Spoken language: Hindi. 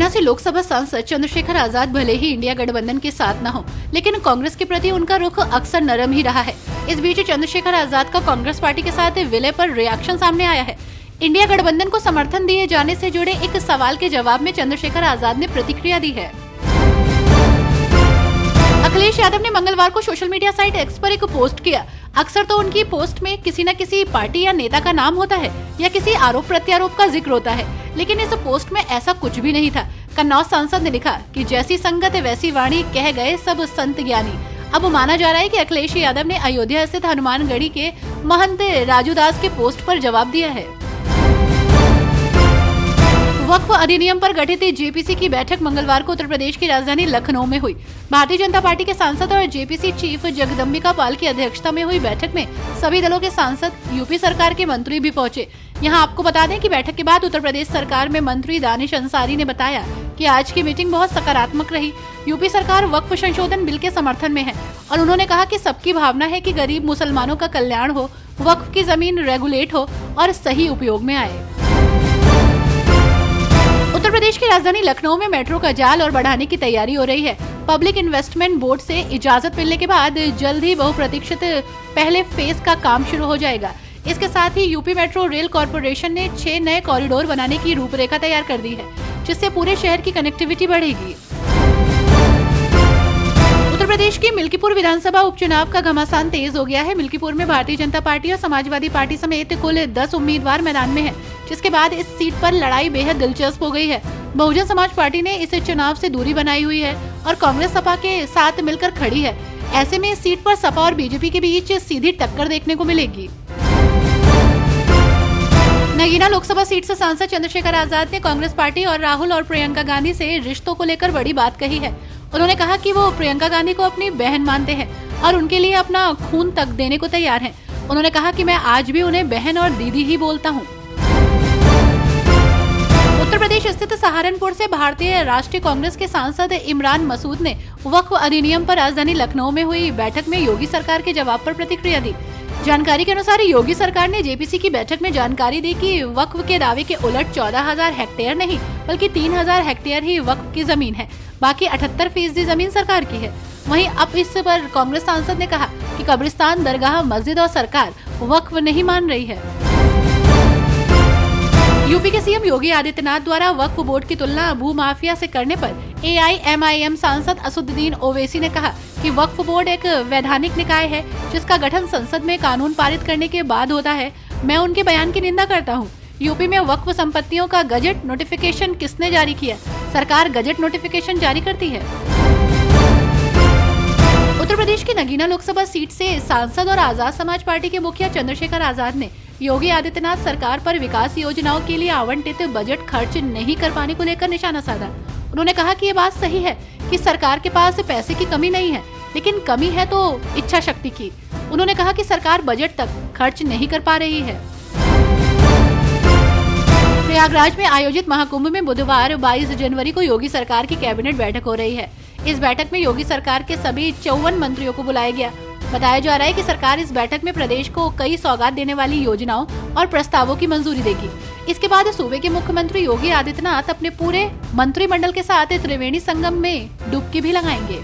वाराणसी लोकसभा सांसद चंद्रशेखर आजाद भले ही इंडिया गठबंधन के साथ न हो, लेकिन कांग्रेस के प्रति उनका रुख अक्सर नरम ही रहा है। इस बीच चंद्रशेखर आजाद का कांग्रेस पार्टी के साथ विलय पर रिएक्शन सामने आया है। इंडिया गठबंधन को समर्थन दिए जाने से जुड़े एक सवाल के जवाब में चंद्रशेखर आजाद ने प्रतिक्रिया दी है। अखिलेश यादव ने मंगलवार को सोशल मीडिया साइट एक्स पर एक पोस्ट किया। अक्सर तो उनकी पोस्ट में किसी न किसी पार्टी या नेता का नाम होता है या किसी आरोप प्रत्यारोप का जिक्र होता है, लेकिन इस पोस्ट में ऐसा कुछ भी नहीं था। कन्नौज सांसद ने लिखा कि जैसी संगत वैसी वाणी, कह गए सब संत ज्ञानी। अब माना जा रहा है कि अखिलेश यादव ने अयोध्या स्थित हनुमानगढ़ी के महंत राजू दास के पोस्ट पर जवाब दिया है। वक्फ अधिनियम पर गठित जेपीसी की बैठक मंगलवार को उत्तर प्रदेश की राजधानी लखनऊ में हुई। भारतीय जनता पार्टी के सांसद और जेपीसी चीफ जगदम्बिका पाल की अध्यक्षता में हुई बैठक में सभी दलों के सांसद, यूपी सरकार के मंत्री भी पहुंचे। यहां आपको बता दें कि बैठक के बाद उत्तर प्रदेश सरकार में मंत्री दानिश अंसारी ने बताया कि आज की मीटिंग बहुत सकारात्मक रही। यूपी सरकार वक्फ संशोधन बिल के समर्थन में है और उन्होंने कहा कि सबकी भावना है कि गरीब मुसलमानों का कल्याण हो, वक्फ की जमीन रेगुलेट हो और सही उपयोग में आए। उत्तर प्रदेश की राजधानी लखनऊ में मेट्रो का जाल और बढ़ाने की तैयारी हो रही है। पब्लिक इन्वेस्टमेंट बोर्ड से इजाजत मिलने के बाद जल्द ही बहुप्रतीक्षित पहले फेज का काम शुरू हो जाएगा। इसके साथ ही यूपी मेट्रो रेल कॉर्पोरेशन ने 6 नए कॉरिडोर बनाने की रूपरेखा तैयार कर दी है, जिससे पूरे शहर की कनेक्टिविटी बढ़ेगी। उत्तर प्रदेश की मिल्कीपुर विधानसभा उपचुनाव का घमासान तेज हो गया है। मिल्कीपुर में भारतीय जनता पार्टी और समाजवादी पार्टी समेत कुल 10 उम्मीदवार मैदान में हैं, जिसके बाद इस सीट पर लड़ाई बेहद दिलचस्प हो गई है। बहुजन समाज पार्टी ने इस चुनाव से दूरी बनाई हुई है और कांग्रेस सपा के साथ मिलकर खड़ी है। ऐसे में इस सीट पर सपा और बीजेपी के बीच सीधी टक्कर देखने को मिलेगी। नगीना लोकसभा सीट से सांसद चंद्रशेखर आजाद ने कांग्रेस पार्टी और राहुल और प्रियंका गांधी से रिश्तों को लेकर बड़ी बात कही है। उन्होंने कहा कि वो प्रियंका गांधी को अपनी बहन मानते हैं और उनके लिए अपना खून तक देने को तैयार हैं। उन्होंने कहा कि मैं आज भी उन्हें बहन और दीदी ही बोलता हूं। उत्तर प्रदेश स्थित सहारनपुर से भारतीय राष्ट्रीय कांग्रेस के सांसद इमरान मसूद ने वक्फ अधिनियम पर राजधानी लखनऊ में हुई बैठक में योगी सरकार के जवाब पर प्रतिक्रिया दी। जानकारी के अनुसार योगी सरकार ने जेपीसी की बैठक में जानकारी दी कि वक्फ के दावे के उलट 14,000 हेक्टेयर नहीं बल्कि 3,000 हेक्टेयर ही वक्फ की जमीन है, बाकी 78% जमीन सरकार की है। वहीं अब इस पर कांग्रेस सांसद ने कहा कि कब्रिस्तान, दरगाह, मस्जिद और सरकार वक्फ नहीं मान रही है। यूपी के सीएम योगी आदित्यनाथ द्वारा वक्फ बोर्ड की तुलना भूमाफिया से करने पर AIMIM सांसद असदुद्दीन ओवैसी ने कहा कि वक्फ बोर्ड एक वैधानिक निकाय है जिसका गठन संसद में कानून पारित करने के बाद होता है। मैं उनके बयान की निंदा करता हूं। यूपी में वक्फ संपत्तियों का गजट नोटिफिकेशन किसने जारी किया? सरकार गजट नोटिफिकेशन जारी करती है। उत्तर प्रदेश की नगीना लोकसभा सीट से सांसद और आजाद समाज पार्टी के मुखिया चंद्रशेखर आजाद ने योगी आदित्यनाथ सरकार पर विकास योजनाओं के लिए आवंटित बजट खर्च नहीं कर पाने को लेकर निशाना साधा। उन्होंने कहा कि ये बात सही है कि सरकार के पास पैसे की कमी नहीं है, लेकिन कमी है तो इच्छा शक्ति की। उन्होंने कहा कि सरकार बजट तक खर्च नहीं कर पा रही है। प्रयागराज में आयोजित महाकुंभ में बुधवार 22 जनवरी को योगी सरकार की कैबिनेट बैठक हो रही है। इस बैठक में योगी सरकार के सभी 54 मंत्रियों को बुलाया गया। बताया जा रहा है कि सरकार इस बैठक में प्रदेश को कई सौगात देने वाली योजनाओं और प्रस्तावों की मंजूरी देगी। इसके बाद सूबे के मुख्यमंत्री योगी आदित्यनाथ अपने पूरे मंत्रिमंडल के साथ त्रिवेणी संगम में डुबकी भी लगाएंगे।